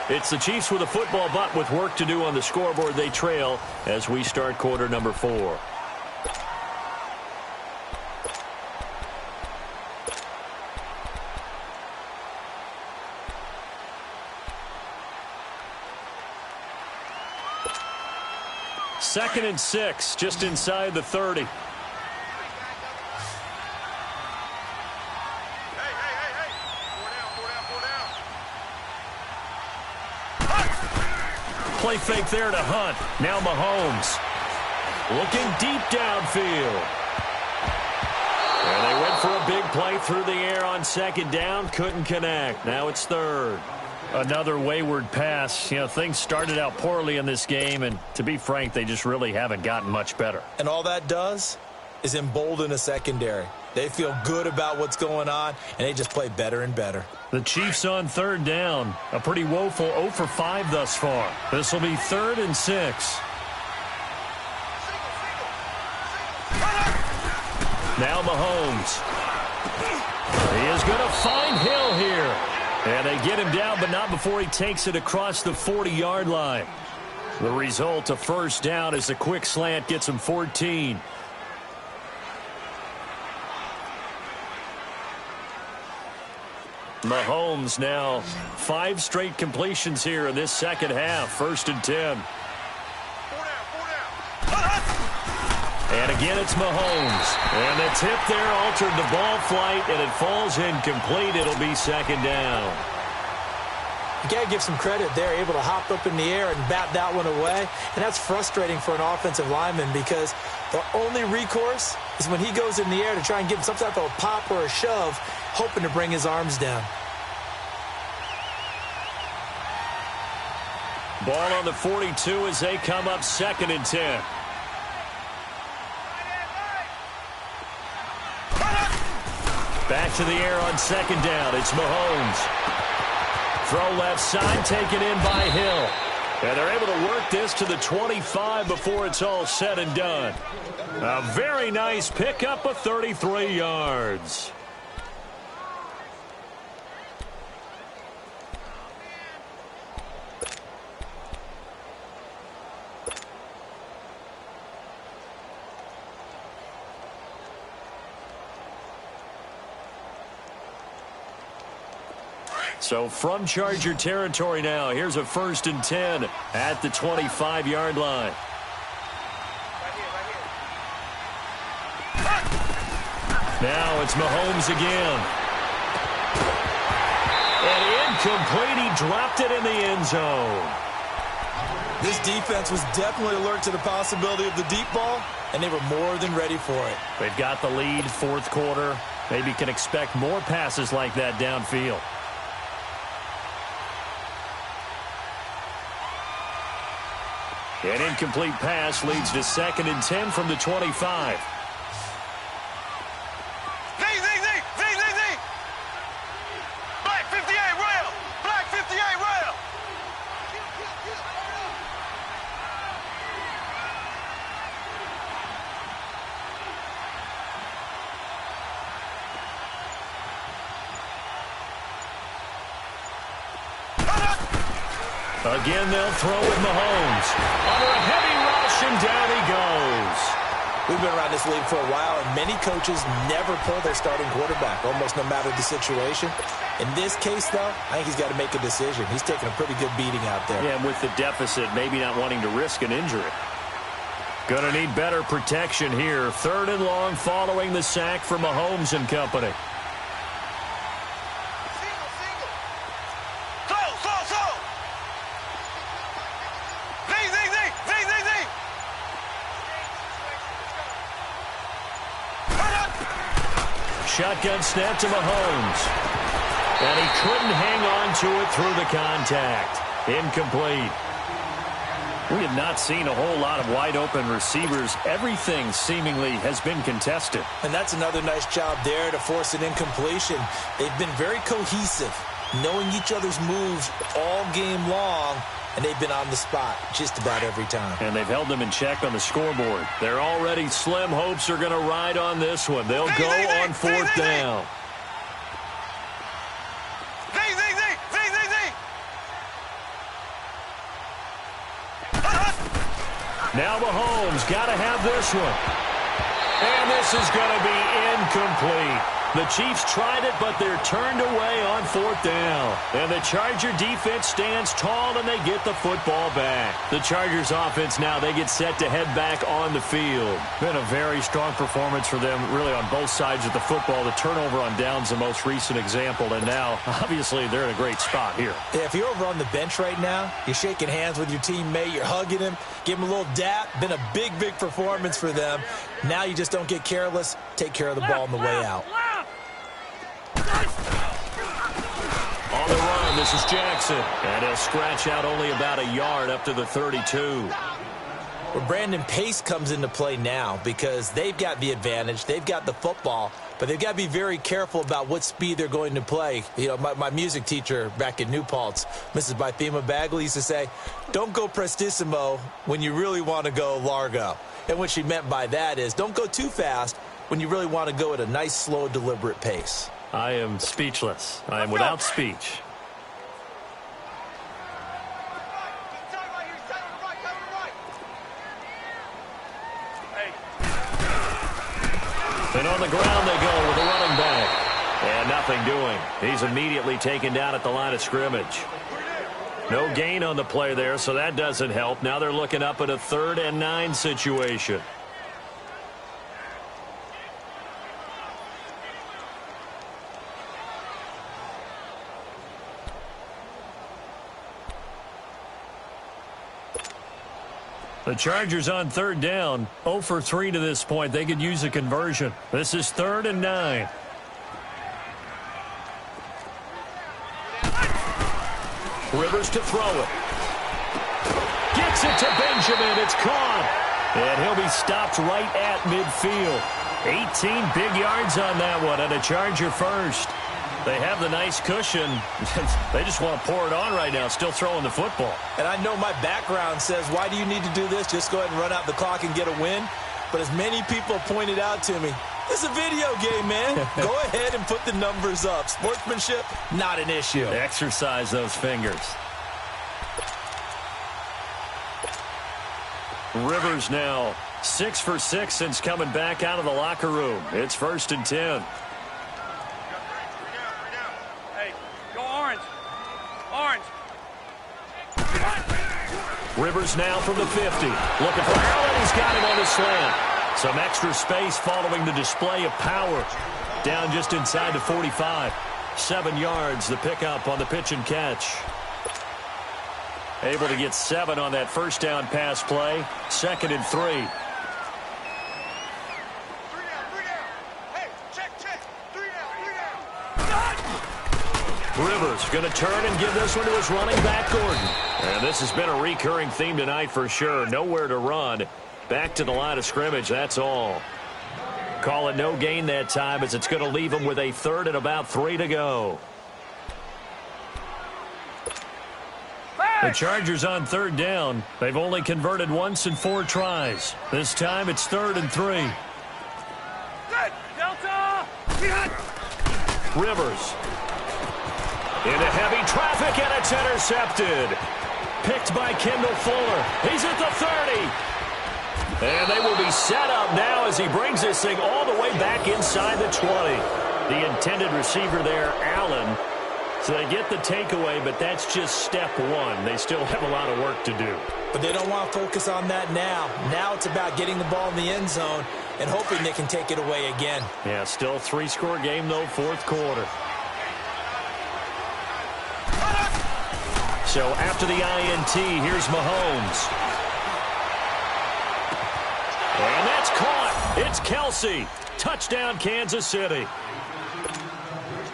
It's the Chiefs with a football, but with work to do on the scoreboard. They trail as we start quarter number 4. Second and 6, just inside the 30. Play fake there to Hunt. Now Mahomes. Looking deep downfield. And they went for a big play through the air on second down. Couldn't connect. Now it's third. Another wayward pass. You know, things started out poorly in this game, and to be frank, they just really haven't gotten much better. And all that does is embolden a secondary. They feel good about what's going on, and they just play better and better. The Chiefs on third down. A pretty woeful 0 for 5 thus far. This will be 3rd and 6. Now Mahomes. He is going to find Hill here. And they get him down, but not before he takes it across the 40-yard line. The result, a first down, as a quick slant gets him 14. Mahomes now 5 straight completions here in this second half. 1st and 10. And again, it's Mahomes. And the tip there altered the ball flight, and it falls incomplete. It'll be 2nd down. You got to give some credit. They're able to hop up in the air and bat that one away. And that's frustrating for an offensive lineman because the only recourse is when he goes in the air to try and give him some type of a pop or a shove, hoping to bring his arms down. Ball on the 42 as they come up 2nd and 10. Back to the air on 2nd down. It's Mahomes. Throw left side, taken in by Hill. And they're able to work this to the 25 before it's all said and done. A very nice pickup of 33 yards. So from Charger territory now, here's a 1st and 10 at the 25-yard line. Now it's Mahomes again. And incomplete. He dropped it in the end zone. This defense was definitely alert to the possibility of the deep ball, and they were more than ready for it. They've got the lead, 4th quarter. Maybe can expect more passes like that downfield. An incomplete pass leads to 2nd and 10 from the 25. Black 58 rail! Black 58 rail! Again, they'll throw with Mahomes. Under a heavy rush, and down he goes. We've been around this league for a while, and many coaches never pull their starting quarterback, almost no matter the situation. In this case, though, I think he's got to make a decision. He's taking a pretty good beating out there. Yeah, and with the deficit, maybe not wanting to risk an injury. Going to need better protection here. 3rd and long following the sack for Mahomes and company. Shotgun snap to Mahomes. And he couldn't hang on to it through the contact. Incomplete. We have not seen a whole lot of wide-open receivers. Everything seemingly has been contested. And that's another nice job there to force an incompletion. They've been very cohesive, knowing each other's moves all game long, and they've been on the spot just about every time. And they've held them in check on the scoreboard. They're already slim hopes are going to ride on this one. They'll go on 4th down. Now Mahomes got to have this one. And this is going to be incomplete. The Chiefs tried it, but they're turned away on 4th down. And the Charger defense stands tall, and they get the football back. The Chargers offense now, they get set to head back on the field. Been a very strong performance for them, really, on both sides of the football. The turnover on downs, the most recent example, and now, obviously, they're in a great spot here. Yeah, if you're over on the bench right now, you're shaking hands with your teammate, you're hugging him, give him a little dap. Been a big, big performance for them. Now you just don't get careless. Take care of the ball on the way out. On the run, this is Jackson. And he'll scratch out only about a yard up to the 32. Well, Brandon, pace comes into play now because they've got the advantage. They've got the football, but they've got to be very careful about what speed they're going to play. You know, my music teacher back in New Paltz, Mrs. Bythema Bagley, used to say, don't go prestissimo when you really want to go largo. And what she meant by that is don't go too fast when you really want to go at a nice, slow, deliberate pace. I am speechless. I am without speech. And on the ground they go with a running back. And nothing doing. He's immediately taken down at the line of scrimmage. No gain on the play there, so that doesn't help. Now they're looking up at a 3rd and 9 situation. The Chargers on 3rd down, 0 for 3 to this point. They could use a conversion. This is 3rd and 9. Rivers to throw it. Gets it to Benjamin. It's caught. And he'll be stopped right at midfield. 18 big yards on that one, and a Charger first. They have the nice cushion. They just want to pour it on right now, still throwing the football. And I know my background says, why do you need to do this? Just go ahead and run out the clock and get a win. But as many people pointed out to me, this is a video game, man. Go ahead and put the numbers up. Sportsmanship, not an issue. Exercise those fingers. Rivers now 6 for 6 since coming back out of the locker room. It's 1st and 10. Rivers now from the 50. Looking for Allen. He's got him on the slant. Some extra space following the display of power. Down just inside the 45. 7 yards, the pickup on the pitch and catch. Able to get 7 on that first down pass play. 2nd and 3. Rivers going to turn and give this one to his running back, Gordon. And this has been a recurring theme tonight for sure. Nowhere to run. Back to the line of scrimmage, that's all. Call it no gain that time as it's going to leave him with a 3rd and about 3 to go. The Chargers on 3rd down. They've only converted once in 4 tries. This time it's 3rd and 3. Delta! Rivers. Into heavy traffic, and it's intercepted. Picked by Kendall Fuller. He's at the 30. And they will be set up now as he brings this thing all the way back inside the 20. The intended receiver there, Allen. So they get the takeaway, but that's just step 1. They still have a lot of work to do. But they don't want to focus on that now. Now it's about getting the ball in the end zone and hoping they can take it away again. Yeah, still 3-score game, though, 4th quarter. So after the INT, here's Mahomes. And that's caught. It's Kelce. Touchdown, Kansas City.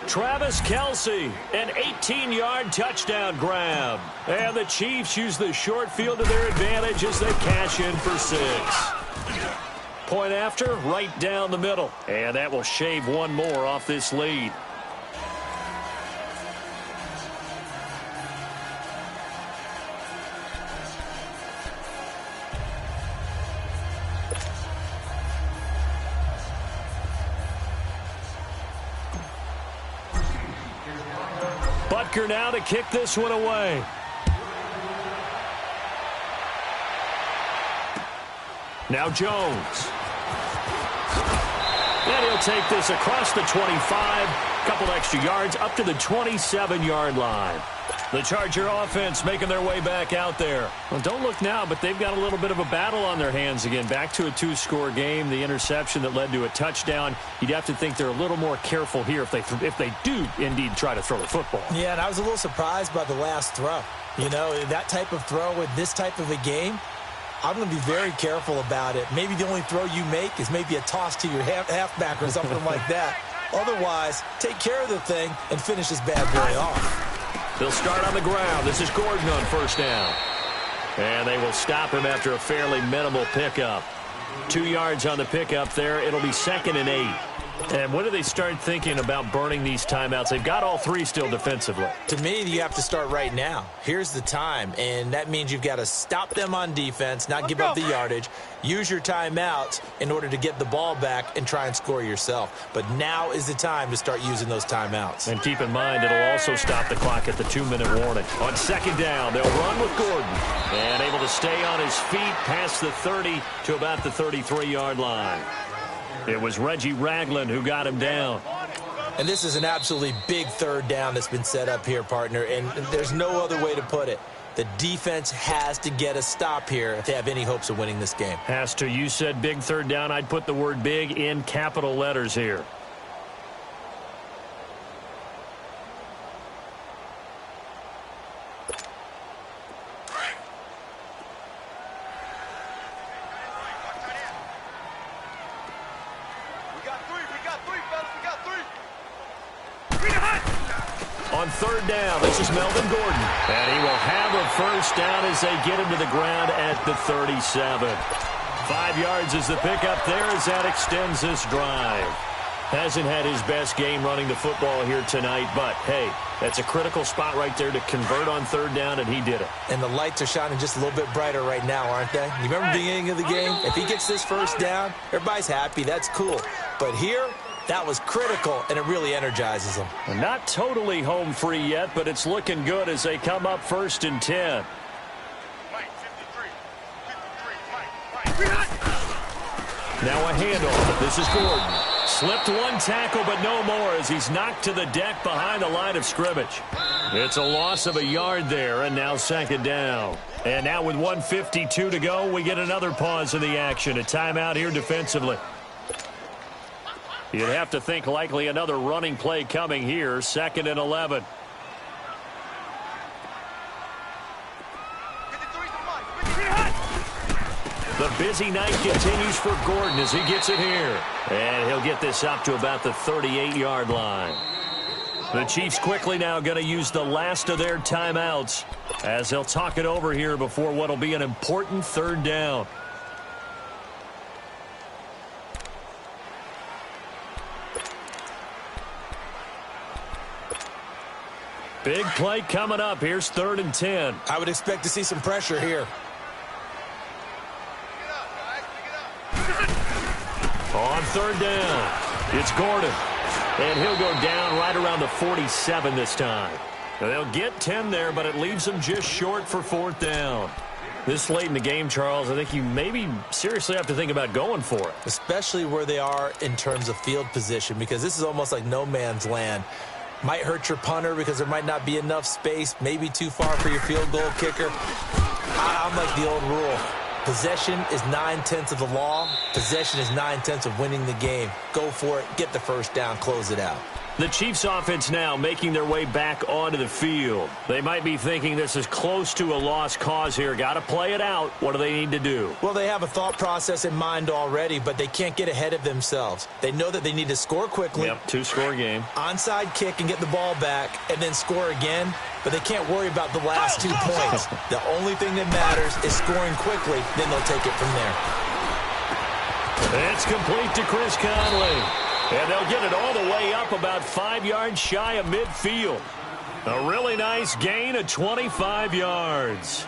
Travis Kelce, an 18-yard touchdown grab. And the Chiefs use the short field to their advantage as they cash in for 6. Point after, right down the middle. And that will shave 1 more off this lead. Butker now to kick this one away. Now Jones. And he'll take this across the 25, a couple extra yards, up to the 27-yard line. The Charger offense making their way back out there. Well, don't look now, but they've got a little bit of a battle on their hands again. Back to a two-score game, the interception that led to a touchdown. You'd have to think they're a little more careful here if they do indeed try to throw the football. Yeah, and I was a little surprised by the last throw. You know, that type of throw with this type of a game, I'm going to be very careful about it. Maybe the only throw you make is maybe a toss to your halfback or something like that. Otherwise, take care of the thing and finish this bad boy off. They'll start on the ground. This is Gordon on first down. And they will stop him after a fairly minimal pickup. 2 yards on the pickup there. It'll be 2nd and 8. And when do they start thinking about burning these timeouts? They've got all 3 still defensively. To me, you have to start right now. Here's the time, and that means you've got to stop them on defense, not give up the yardage, use your timeouts in order to get the ball back and try and score yourself. But now is the time to start using those timeouts. And keep in mind, it'll also stop the clock at the 2-minute warning. On 2nd down, they'll run with Gordon. And able to stay on his feet past the 30 to about the 33-yard line. It was Reggie Ragland who got him down. And this is an absolutely big 3rd down that's been set up here, partner, and there's no other way to put it. The defense has to get a stop here if they have any hopes of winning this game. Has to. You said big 3rd down. I'd put the word big in capital letters here. On 3rd down, this is Melvin Gordon. And he will have a first down as they get him to the ground at the 37. 5 yards is the pickup there as that extends this drive. Hasn't had his best game running the football here tonight, but, hey, that's a critical spot right there to convert on 3rd down, and he did it. And the lights are shining just a little bit brighter right now, aren't they? You remember the beginning of the game? If he gets this first down, everybody's happy. That's cool. But here, that was critical, and it really energizes them. Not totally home free yet, but it's looking good as they come up 1st and 10. Now a handoff. This is Gordon. Slipped one tackle, but no more as he's knocked to the deck behind the line of scrimmage. It's a loss of a yard there, and now 2nd down. And now with 1:52 to go, we get another pause in the action. A timeout here defensively. You'd have to think likely another running play coming here. 2nd and 11. The busy night continues for Gordon as he gets it here. And he'll get this up to about the 38-yard line. The Chiefs quickly now going to use the last of their timeouts as they'll talk it over here before what will be an important 3rd down. Big play coming up. Here's 3rd and 10. I would expect to see some pressure here. On 3rd down, it's Gordon. And he'll go down right around the 47 this time. Now, they'll get 10 there, but it leaves them just short for 4th down. This late in the game, Charles, I think you maybe seriously have to think about going for it. Especially where they are in terms of field position, because this is almost like no man's land. Might hurt your punter because there might not be enough space, maybe too far for your field goal kicker. I'm like the old rule. Possession is 9/10 of the law. Possession is 9/10 of winning the game. Go for it. Get the first down. Close it out. The Chiefs offense now making their way back onto the field. They might be thinking this is close to a lost cause here. Got to play it out. What do they need to do? Well, they have a thought process in mind already, but they can't get ahead of themselves. They know that they need to score quickly. Yep, 2-score game. Onside kick and get the ball back and then score again, but they can't worry about the last 2 points. The only thing that matters is scoring quickly, then they'll take it from there. It's complete to Chris Conley. And they'll get it all the way up about 5 yards shy of midfield. A really nice gain of 25 yards.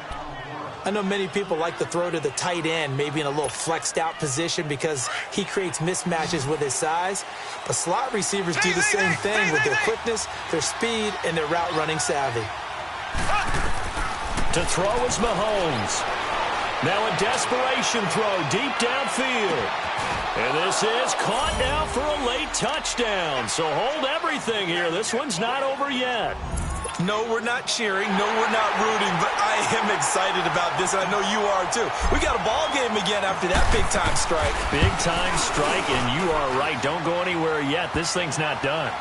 I know many people like to throw to the tight end, maybe in a little flexed out position because he creates mismatches with his size. But slot receivers do the same thing with their quickness, their speed, and their route running savvy. To throw is Mahomes. Now a desperation throw deep downfield. And this is caught now for a late touchdown. So hold everything here. This one's not over yet. No, we're not cheering. No, we're not rooting. But I am excited about this, and I know you are too. We got a ball game again after that big-time strike. Big-time strike, and you are right. Don't go anywhere yet. This thing's not done.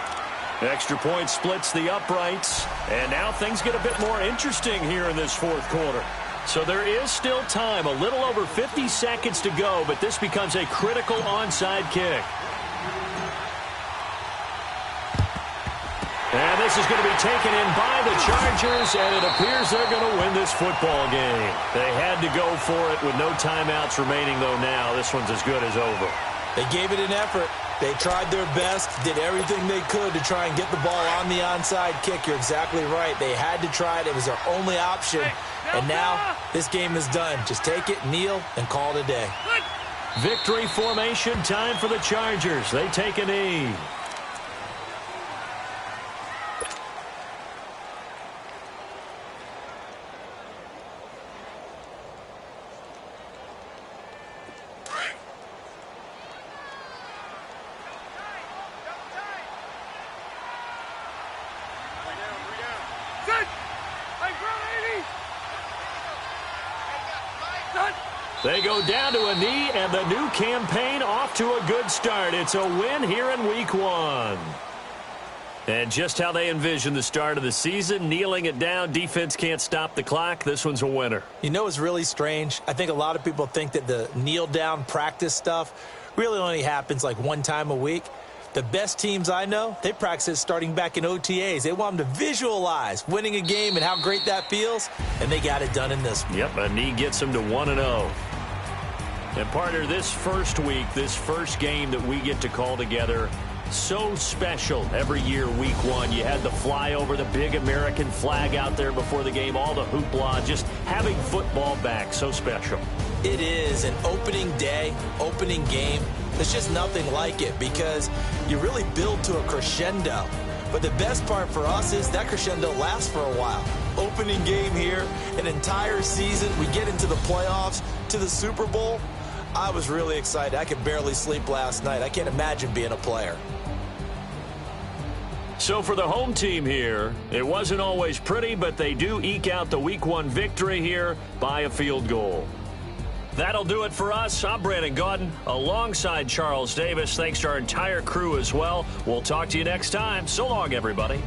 Extra point splits the uprights. And now things get a bit more interesting here in this fourth quarter. So there is still time, a little over 50 seconds to go, but this becomes a critical onside kick. And this is going to be taken in by the Chargers, and it appears they're going to win this football game. They had to go for it with no timeouts remaining, though now this one's as good as over. They gave it an effort. They tried their best, did everything they could to try and get the ball on the onside kick. You're exactly right. They had to try it. It was their only option. And now this game is done. Just take it, kneel, and call it a day. Victory formation time for the Chargers. They take a knee. They go down to a knee, and the new campaign off to a good start. It's a win here in Week 1. And just how they envision the start of the season, kneeling it down, defense can't stop the clock. This one's a winner. You know what's really strange? I think a lot of people think that the kneel-down practice stuff really only happens like one time a week. The best teams I know, they practice it starting back in OTAs. They want them to visualize winning a game and how great that feels, and they got it done in this one. Yep, a knee gets them to 1-0. And, partner, this first week, this first game that we get to call together, so special every year, Week 1. You had the flyover, the big American flag out there before the game, all the hoopla, just having football back, so special. It is an opening day, opening game. There's just nothing like it because you really build to a crescendo. But the best part for us is that crescendo lasts for a while. Opening game here, an entire season. We get into the playoffs, to the Super Bowl. I was really excited. I could barely sleep last night. I can't imagine being a player. So for the home team here, it wasn't always pretty, but they do eke out the Week 1 victory here by a field goal. That'll do it for us. I'm Brandon Gaudin alongside Charles Davis. Thanks to our entire crew as well. We'll talk to you next time. So long, everybody.